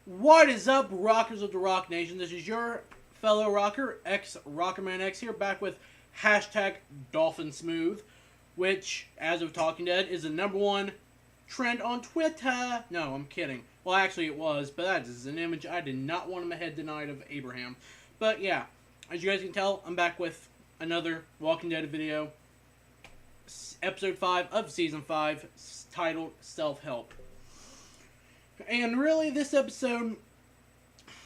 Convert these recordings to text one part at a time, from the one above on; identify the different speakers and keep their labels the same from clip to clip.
Speaker 1: What is up, rockers of the Rock Nation? This is your fellow rocker, Rockerman X here, back with hashtag Dolphin Smooth, which, as of Talking Dead, is the #1 trend on Twitter. No, I'm kidding. Well, actually, it was, but that is an image I did not want in my head tonight of Abraham. But yeah, as you guys can tell, I'm back with another Walking Dead video, episode 5 of season 5, titled Self Help. And really, this episode,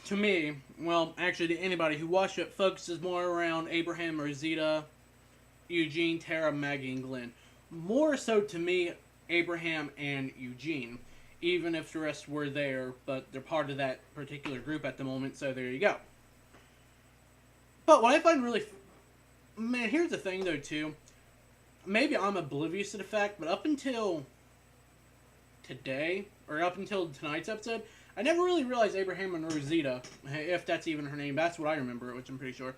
Speaker 1: to me, well, actually to anybody who watched it, focuses more around Abraham, Rosita, Eugene, Tara, Maggie, and Glenn. More so to me, Abraham and Eugene. Even if the rest were there, but they're part of that particular group at the moment, so there you go. But what I find really... Man, here's the thing, though, too. Maybe I'm oblivious to the fact, but up until today, or up until tonight's episode, I never really realized Abraham and Rosita, if that's even her name. That's what I remember, which I'm pretty sure.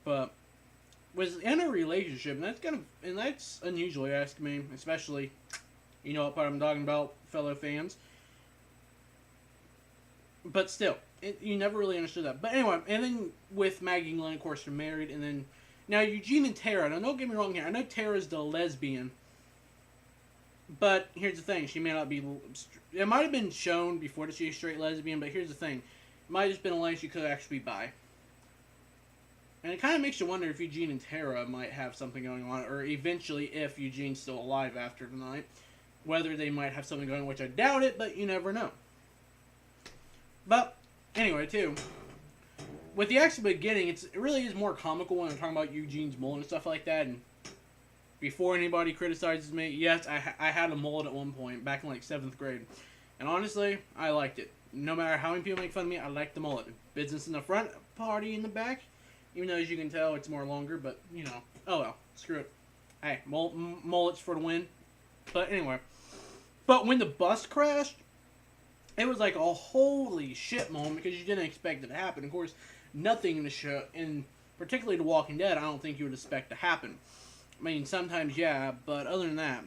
Speaker 1: But was in a relationship, and that's unusual, you ask me, especially, you know what part I'm talking about, fellow fans. But still, you never really understood that. But anyway, and then with Maggie and Glenn, of course, they're married, and then now Eugene and Tara. Now, don't get me wrong here. I know Tara's the lesbian. But here's the thing, she may not be... It might have been shown before that she's a straight lesbian, but here's the thing. It might have just been a line she could actually be bi. And it kind of makes you wonder if Eugene and Tara might have something going on, or eventually if Eugene's still alive after tonight. Whether they might have something going on, which I doubt it, but you never know. But, anyway, too, with the actual beginning, it really is more comical when I'm talking about Eugene's mullet and stuff like that, and before anybody criticizes me, yes, I had a mullet at one point, back in like 7th grade. And honestly, I liked it. No matter how many people make fun of me, I liked the mullet. Business in the front, party in the back. Even though, as you can tell, it's more longer, but, you know. Oh well, screw it. Hey, mullets for the win. But anyway. But when the bus crashed, it was like a holy shit moment, because you didn't expect it to happen. Of course, nothing in the show, and particularly The Walking Dead, I don't think you would expect to happen. I mean, sometimes, yeah, but other than that.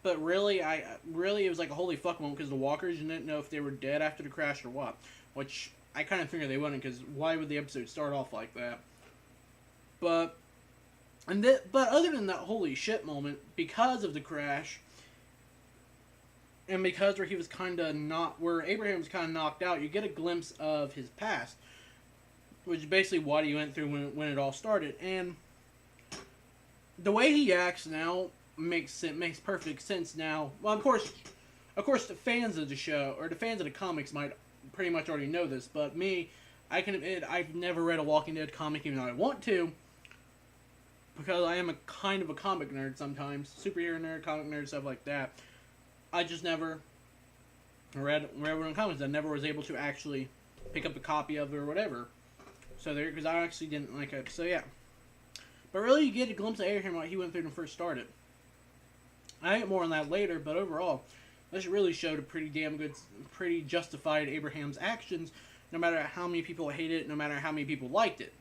Speaker 1: But really, it was like a holy fuck moment, because the walkers, you didn't know if they were dead after the crash or what. Which, I kind of figured they wouldn't, because why would the episode start off like that? But other than that holy shit moment, because of the crash, and because where he was kind of where Abraham was kind of knocked out, you get a glimpse of his past. Which is basically what he went through when it all started. And the way he acts now makes perfect sense now. Well, of course, the fans of the show, or the fans of the comics might pretty much already know this, but me, I can admit I've never read a Walking Dead comic, even though I want to, because I am a kind of a comic nerd sometimes. Superhero nerd, comic nerd, stuff like that. I just never read one of the comics. I never was able to actually pick up a copy of it or whatever. So because I actually didn't like it. So yeah. But really, you get a glimpse of Abraham what he went through when first started. I get more on that later, but overall, this really showed a pretty justified Abraham's actions, no matter how many people hated it, no matter how many people liked it.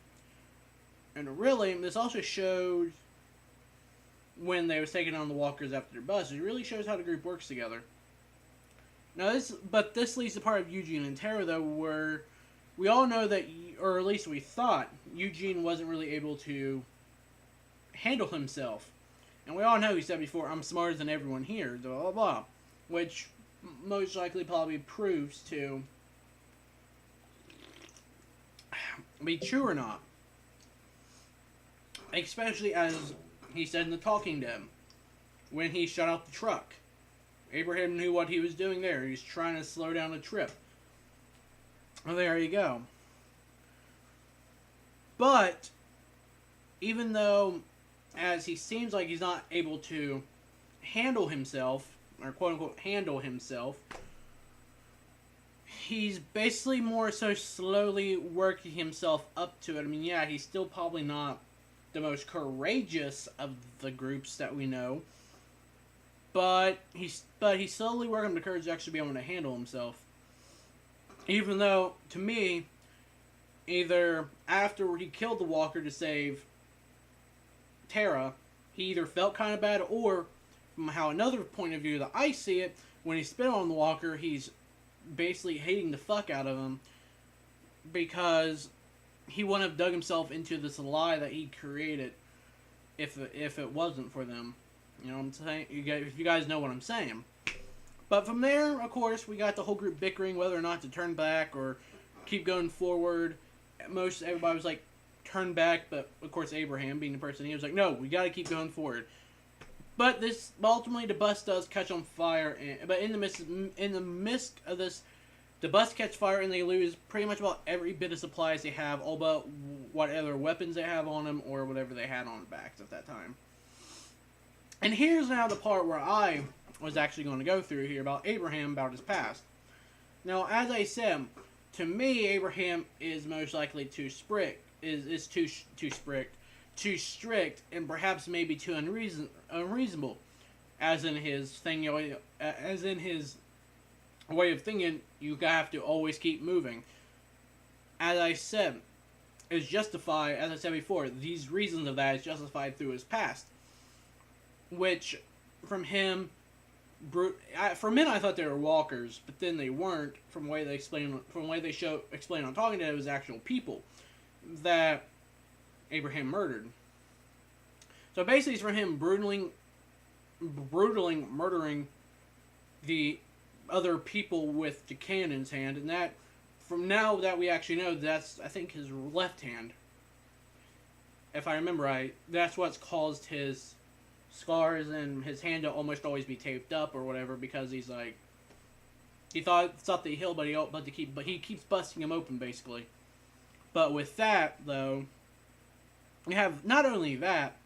Speaker 1: And really, this also showed when they was taking on the walkers after their bus. It really shows how the group works together. Now this leads to part of Eugene and Tara, though, where we all know that, or at least we thought, Eugene wasn't really able to handle himself. And we all know, he said before, I'm smarter than everyone here, blah, blah, blah. Which most likely probably proves to be true or not. Especially as he said in The Talking Dead, when he shut out the truck. Abraham knew what he was doing there. He was trying to slow down the trip. Well, there you go. But even though, as he seems like he's not able to handle himself, or quote-unquote handle himself, he's basically more so slowly working himself up to it. I mean, yeah, he's still probably not the most courageous of the groups that we know, but he's slowly working up the courage to actually be able to handle himself. Even though, to me, either after he killed the walker to save Tara, he either felt kind of bad, or from how another point of view that I see it, when he spit on the walker, he's basically hating the fuck out of him because he wouldn't have dug himself into this lie that he created if it wasn't for them. You know what I'm saying? If you guys know what I'm saying. But from there, of course, we got the whole group bickering whether or not to turn back or keep going forward. Most everybody was like, turn back, but of course Abraham, being the person he was like, no, we got to keep going forward. But ultimately the bus does catch on fire, but in the midst of this, the bus catch fire and they lose pretty much about every bit of supplies they have, all but whatever weapons they have on them or whatever they had on their backs at that time. And here's now the part where I was actually going to go through here about Abraham, about his past. Now, as I said, to me, Abraham is most likely too strict, too strict, and perhaps maybe too unreasonable, as in his way of thinking. You have to always keep moving. As I said, is justified. As I said before, these reasons of that is justified through his past, which from him. For a minute, I thought they were walkers, but then they weren't. From the way they explain on Talking Dead, it was actual people that Abraham murdered. So basically, it's from him brutally murdering the other people with the cannon's hand, and that, from now that we actually know, that's, I think, his left hand. If I remember right, that's what's caused his scars and his hand to almost always be taped up or whatever, because he's like, he thought that he healed, but he keeps busting him open basically. But with that though, we have not only that,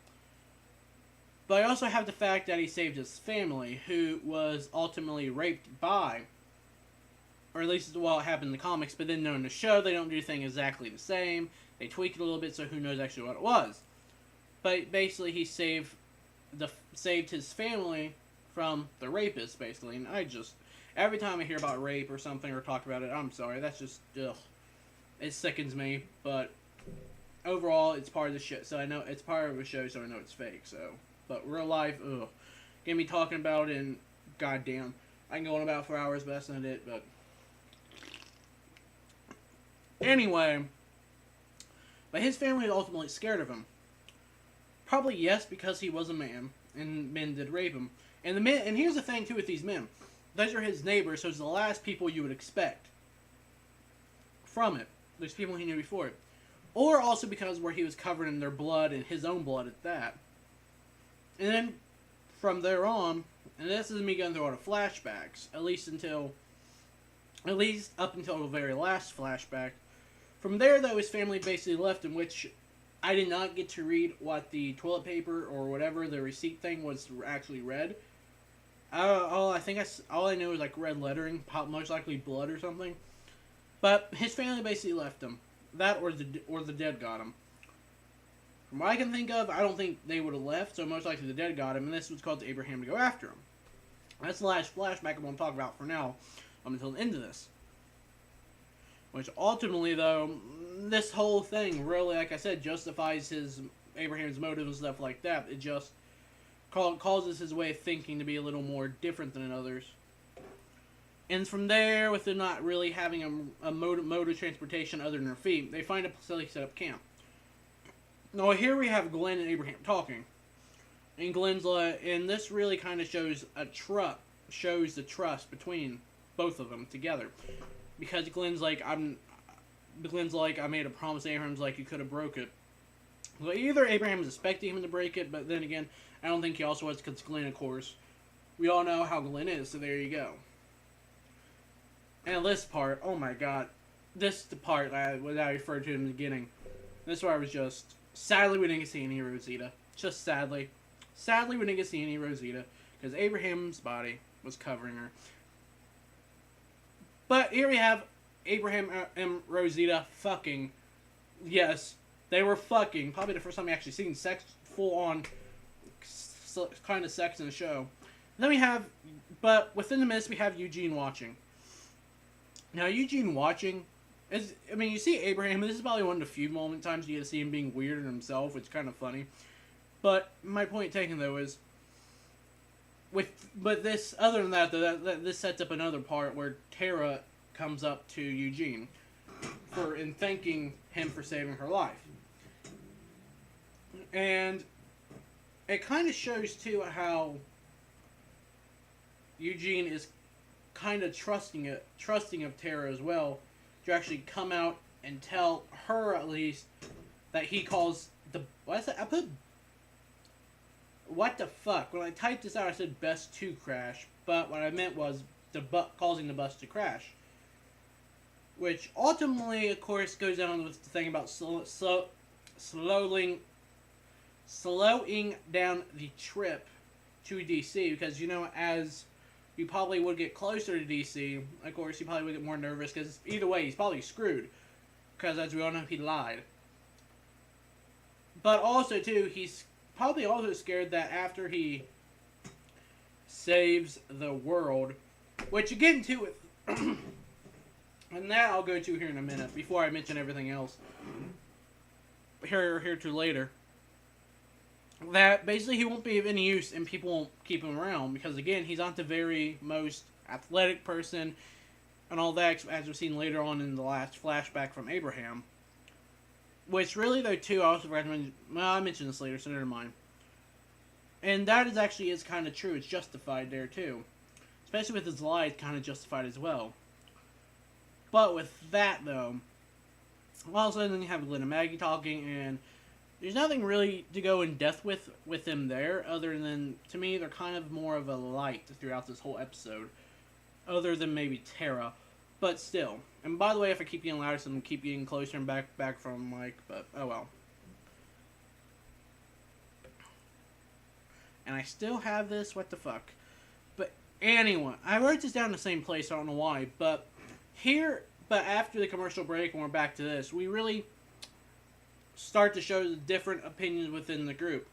Speaker 1: but I also have the fact that he saved his family, who was ultimately raped by, or at least it happened in the comics, but then in the show they don't do things exactly the same. They tweak it a little bit, so who knows actually what it was. But basically he saved his family from the rapist, basically. And every time I hear about rape or something or talk about it, I'm sorry, that's just, ugh. It sickens me, but overall, it's part of the shit, so I know it's part of a show, so I know it's fake, so. But real life, ugh. Get me talking about it, and goddamn, I can go on about for hours, but that's not it, but. Anyway, but his family is ultimately scared of him. Probably yes, because he was a man, and men did rape him. And here's the thing too with these men. Those are his neighbors, so it's the last people you would expect from it. There's people he knew before it. Or also because where he was covered in their blood, and his own blood at that. And then, from there on, and this is me going through all the flashbacks, at least up until the very last flashback. From there, though, his family basically left him, which I did not get to read what the toilet paper or whatever the receipt thing was actually read. All I knew was like red lettering, most likely blood or something. But his family basically left him. That or the dead got him. From what I can think of, I don't think they would have left, so most likely the dead got him, and this was called to Abraham to go after him. That's the last flashback I'm going to talk about for now, until the end of this. Which ultimately, though, this whole thing really, like I said, justifies Abraham's motives and stuff like that. It just causes his way of thinking to be a little more different than others. And from there, with them not really having a mode of transportation other than their feet, they find a facility set up camp. Now here we have Glenn and Abraham talking. And and this really kind of shows the trust between both of them together. Because Glenn's like, I made a promise. Abraham's like, you could have broke it. Well, either Abraham was expecting him to break it, but then again, I don't think he also was, because Glenn, of course, we all know how Glenn is, so there you go. And this part, oh my god, this is the part that I referred to in the beginning. This is where I was just, sadly we didn't get to see any Rosita. Just sadly. Sadly we didn't get to see any Rosita, because Abraham's body was covering her. But here we have Abraham and Rosita fucking. Yes, they were fucking. Probably the first time I actually seen sex, full on kind of sex in the show. And then but within the minutes we have Eugene watching. Now Eugene watching you see Abraham, this is probably one of the few times you get to see him being weird in himself, which is kind of funny. But my point taken though is, But this, other than that, this sets up another part where Tara comes up to Eugene in thanking him for saving her life. And it kind of shows too how Eugene is kind of trusting of Tara as well, to actually come out and tell her at least that he calls the what the fuck? When I typed this out, I said best to crash, but what I meant was causing the bus to crash. Which ultimately, of course, goes down with the thing about slowing down the trip to DC, because, you know, as you probably would get closer to DC, of course, you probably would get more nervous, because either way, he's probably screwed, because as we all know, he lied. But also, too, he's probably also scared that after he saves the world, which you get into with, and that I'll go to here in a minute, before I mention everything else, here to later, that basically he won't be of any use and people won't keep him around, because again, he's not the very most athletic person and all that, as we've seen later on in the last flashback from Abraham. Which really, though, too, I also recommend, well, I mentioned this later, so never mind. And that is kind of true. It's justified there, too. Especially with his lie, it's kind of justified as well. But with that, though, all of a sudden you have Glenn and Maggie talking, and there's nothing really to go in depth with them there, other than, to me, they're kind of more of a light throughout this whole episode. Other than maybe Tara. But still. And by the way, if I keep getting louder, so I'm going to keep getting closer and back from Mike, but oh well. And I still have this, what the fuck. But anyway, I wrote this down in the same place, I don't know why, but after the commercial break, when we're back to this, we really start to show the different opinions within the group.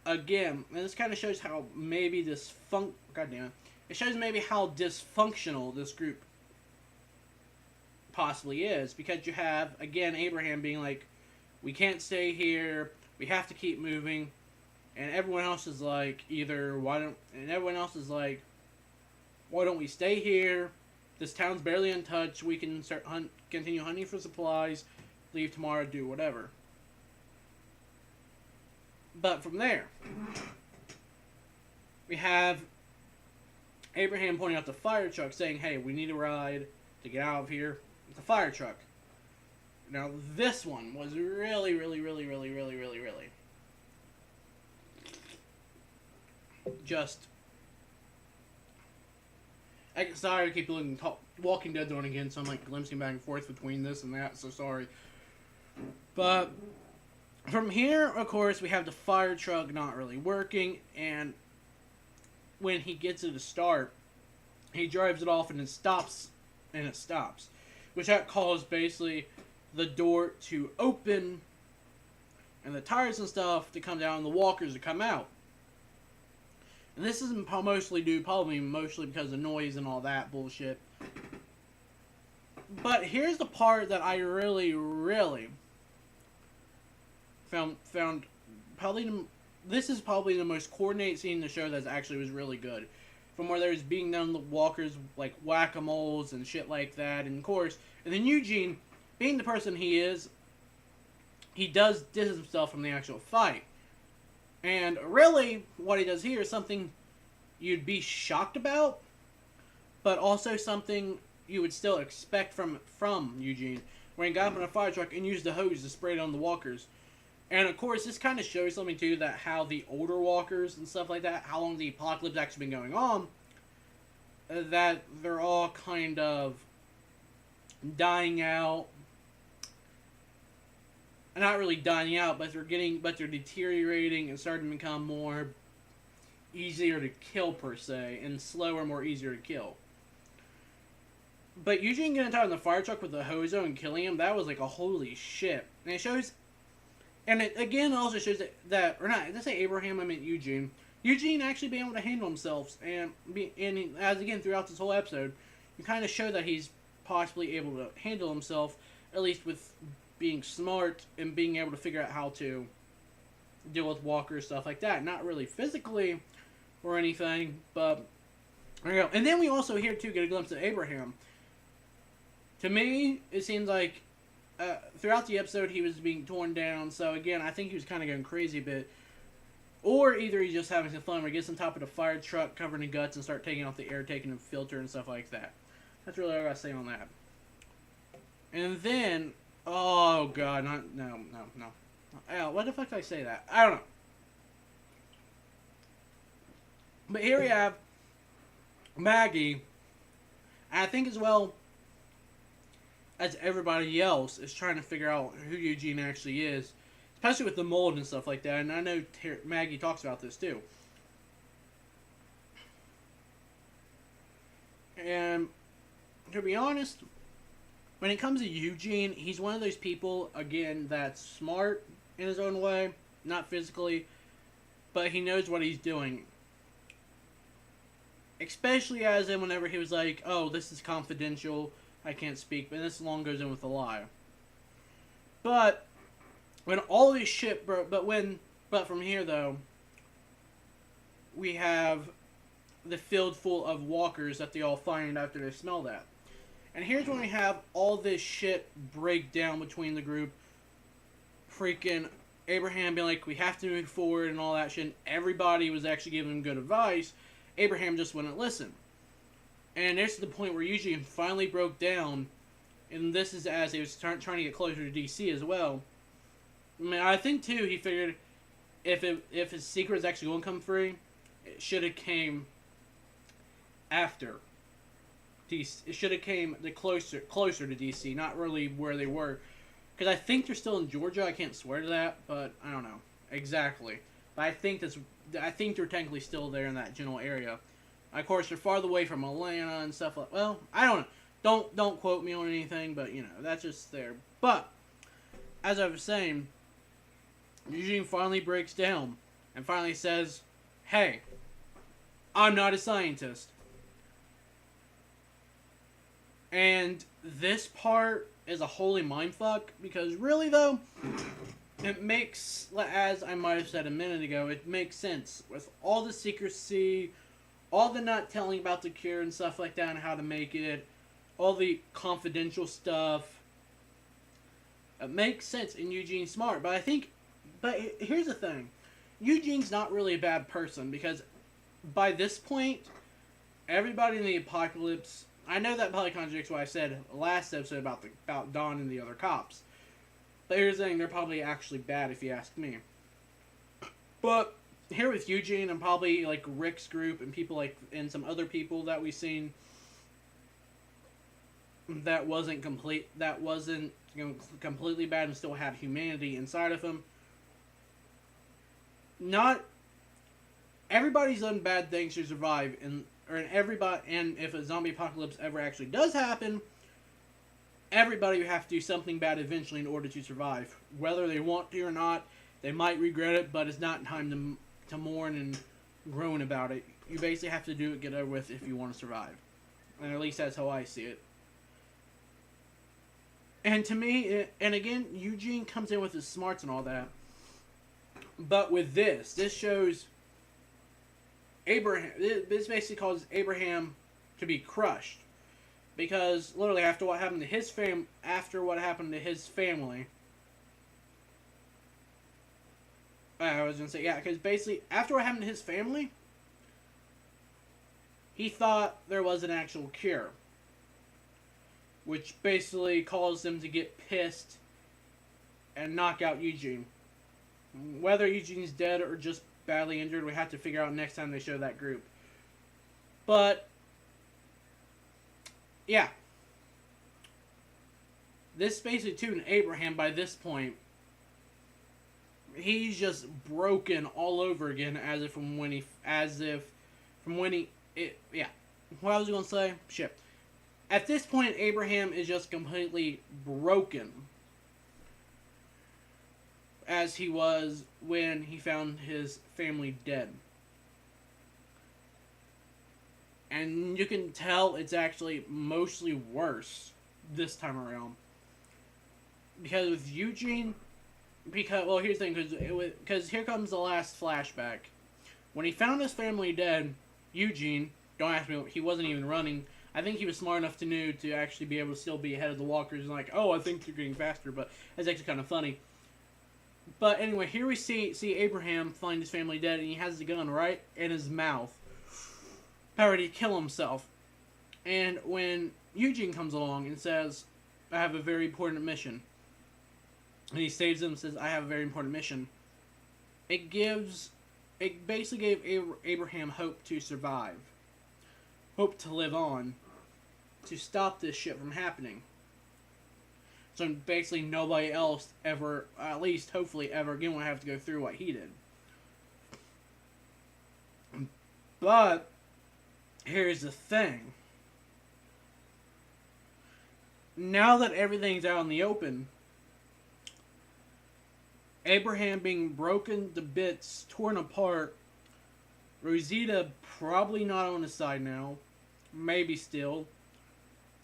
Speaker 1: Again, and this kind of shows how maybe it shows maybe how dysfunctional this group possibly is, because you have, again, Abraham being like, we can't stay here, we have to keep moving, and everyone else is like, why don't we stay here, this town's barely untouched, we can continue hunting for supplies, leave tomorrow, do whatever. But from there, we have Abraham pointing out the fire truck, saying, hey, we need a ride to get out of here. The fire truck. Now, this one was really just... sorry, I keep looking Walking Dead on again, so I'm like glimpsing back and forth between this and that, so sorry. But from here, of course, we have the fire truck not really working, and when he gets it to start, he drives it off and it stops. Which that caused basically the door to open and the tires and stuff to come down and the walkers to come out. And this is mostly because of noise and all that bullshit. But here's the part that I really found probably this is probably the most coordinated scene in the show that actually was really good. From where there's being done the walkers like whack-a-moles and shit like that, and of course, and then Eugene, being the person he is, he does distance himself from the actual fight. And really, what he does here is something you'd be shocked about, but also something you would still expect from Eugene, where he got up in a fire truck and used the hose to spray it on the walkers. And of course, this kind of shows something too, that how the older walkers and stuff like that, how long the apocalypse actually been going on, that they're all kind of dying out. Not really dying out, but they're deteriorating and starting to become more easier to kill per se, and slower, more easier to kill. But Eugene getting out in the fire truck with the hozo and killing him, that was like a holy shit. And it shows. And it, again, also shows or not, let's say Abraham, I meant Eugene. Eugene actually being able to handle himself, and as again, throughout this whole episode, you kind of show that he's possibly able to handle himself, at least with being smart and being able to figure out how to deal with walkers, stuff like that. Not really physically, or anything, but there you go. And then we also here too get a glimpse of Abraham. To me, it seems like throughout the episode he was being torn down. So again, I think he was kind of going crazy a bit. Or either he's just having some fun where he gets on top of the fire truck covered in guts and start taking off the air, taking the filter and stuff like that. That's really all I got to say on that. And then, oh god, no. Why the fuck did I say that? I don't know. But here we have Maggie. And I think as well as everybody else is trying to figure out who Eugene actually is. Especially with the mold and stuff like that. And I know Maggie talks about this too. And to be honest, when it comes to Eugene, he's one of those people, again, that's smart in his own way. Not physically. But he knows what he's doing. Especially as in whenever he was like, oh, this is confidential, I can't speak. But this long goes in with a lie. But when all this shit broke, but from here though, we have the field full of walkers that they all find after they smell that. And here's when we have all this shit break down between the group. Freaking Abraham being like, we have to move forward and all that shit. And everybody was actually giving him good advice. Abraham just wouldn't listen. And there's the point where Eugene finally broke down. And this is as he was trying to get closer to DC as well. I mean, I think too he figured if his secret is actually going to come free, it should have came after DC. It should have came closer to DC, not really where they were, because I think they're still in Georgia. I can't swear to that, but I don't know exactly. But I think they're technically still there in that general area. Of course, they're farther away from Atlanta and stuff like. Well, I don't know. Don't quote me on anything, but you know that's just there. But as I was saying, Eugene finally breaks down and finally says, hey, I'm not a scientist. And this part is a holy mindfuck because really though, it makes, as I might have said a minute ago, it makes sense. With all the secrecy, all the not telling about the cure and stuff like that and how to make it, all the confidential stuff, it makes sense in Eugene Smart. But here's the thing. Eugene's not really a bad person because by this point, everybody in the apocalypse, I know that probably contradicts what I said last episode about Don and the other cops. But here's the thing, they're probably actually bad if you ask me. But here with Eugene and probably like Rick's group and people like and some other people that we've seen that wasn't completely bad and still had humanity inside of them. Not everybody's done bad things to survive, and if a zombie apocalypse ever actually does happen, everybody would have to do something bad eventually in order to survive. Whether they want to or not, they might regret it, but it's not time to mourn and groan about it. You basically have to do it, get over with if you want to survive. And at least that's how I see it. And to me, and again, Eugene comes in with his smarts and all that. But with this shows Abraham. This basically causes Abraham to be crushed, because literally after what happened to his family, I was gonna say because basically after what happened to his family, he thought there was an actual cure, which basically caused him to get pissed and knock out Eugene. Whether Eugene's dead or just badly injured, we have to figure out next time they show that group. But yeah, this basically too, and Abraham by this point, he's just broken all over again, what I was gonna say, shit. At this point, Abraham is just completely broken, as he was when he found his family dead. And you can tell it's actually mostly worse this time around. Because with Eugene, here's the thing, because here comes the last flashback, When he found his family dead, Eugene, don't ask me, he wasn't even running. I think he was smart enough to know to actually be able to still be ahead of the walkers and like, oh, I think they're getting faster, but that's actually kind of funny. But anyway, here we see Abraham find his family dead, and he has the gun right in his mouth, ready to kill himself. And when Eugene comes along and says, I have a very important mission, and he saves him and says, I have a very important mission, it basically gave Abraham hope to survive, hope to live on, to stop this shit from happening. So basically nobody else ever, at least hopefully ever again, will have to go through what he did. But here's the thing. Now that everything's out in the open, Abraham being broken to bits, torn apart, Rosita probably not on his side now, maybe still.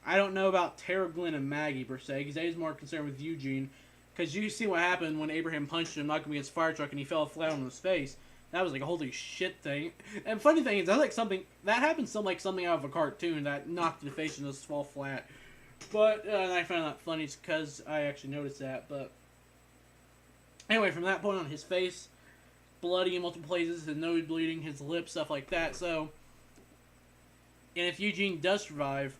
Speaker 1: I don't know about Tara, Glenn, and Maggie per se, because A's more concerned with Eugene. Because you see what happened when Abraham punched him, knocked him against a fire truck, and he fell flat on his face. That was like a holy shit thing. And funny thing is, that's like something that happened something out of a cartoon that knocked the face and just fall flat. But I found that funny because I actually noticed that. But anyway, from that point on, his face bloody in multiple places, his nose bleeding, his lips, stuff like that. So, and if Eugene does survive,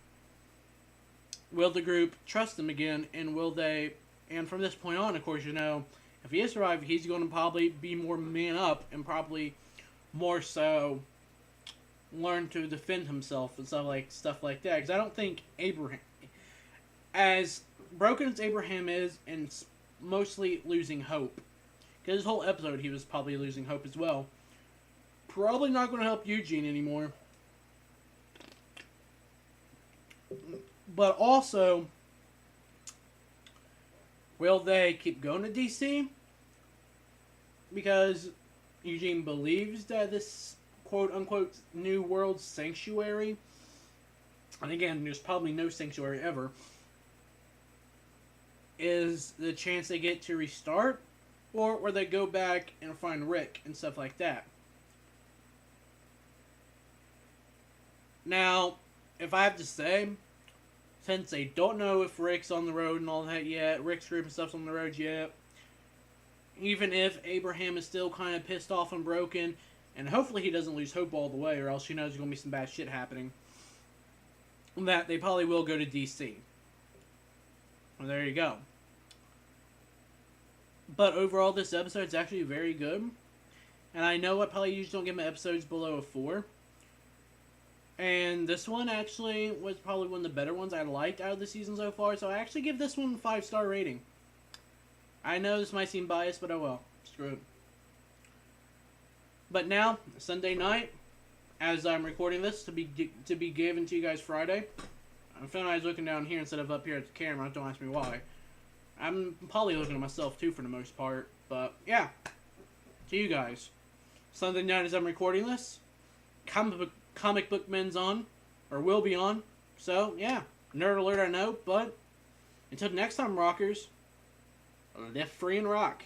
Speaker 1: will the group trust him again, and will they, and from this point on, of course, you know, if he is survived, he's going to probably be more man up, and probably more so learn to defend himself and stuff like that, because I don't think Abraham, as broken as Abraham is, and mostly losing hope, because this whole episode he was probably losing hope as well, probably not going to help Eugene anymore. But also, will they keep going to DC? Because Eugene believes that this quote-unquote New World Sanctuary, and again, there's probably no sanctuary ever, is the chance they get to restart, or where they go back and find Rick and stuff like that. Now, if I have to say, since they don't know if Rick's on the road and all that yet, Rick's group and stuff's on the road yet, even if Abraham is still kind of pissed off and broken, and hopefully he doesn't lose hope all the way, or else he knows there's going to be some bad shit happening, that they probably will go to DC. Well, there you go. But overall, this episode's actually very good. And I know I probably usually don't give my episodes below a 4. And this one actually was probably one of the better ones I liked out of the season so far. So I actually give this one a 5-star rating. I know this might seem biased, but oh well. Screw it. But now, Sunday night, as I'm recording this to be given to you guys Friday. I'm feeling I was looking down here instead of up here at the camera. Don't ask me why. I'm probably looking at myself too for the most part. But yeah, to you guys. Sunday night as I'm recording this, Comic Book Men's on, or will be on. So yeah, nerd alert I know, but until next time, rockers, live free and rock.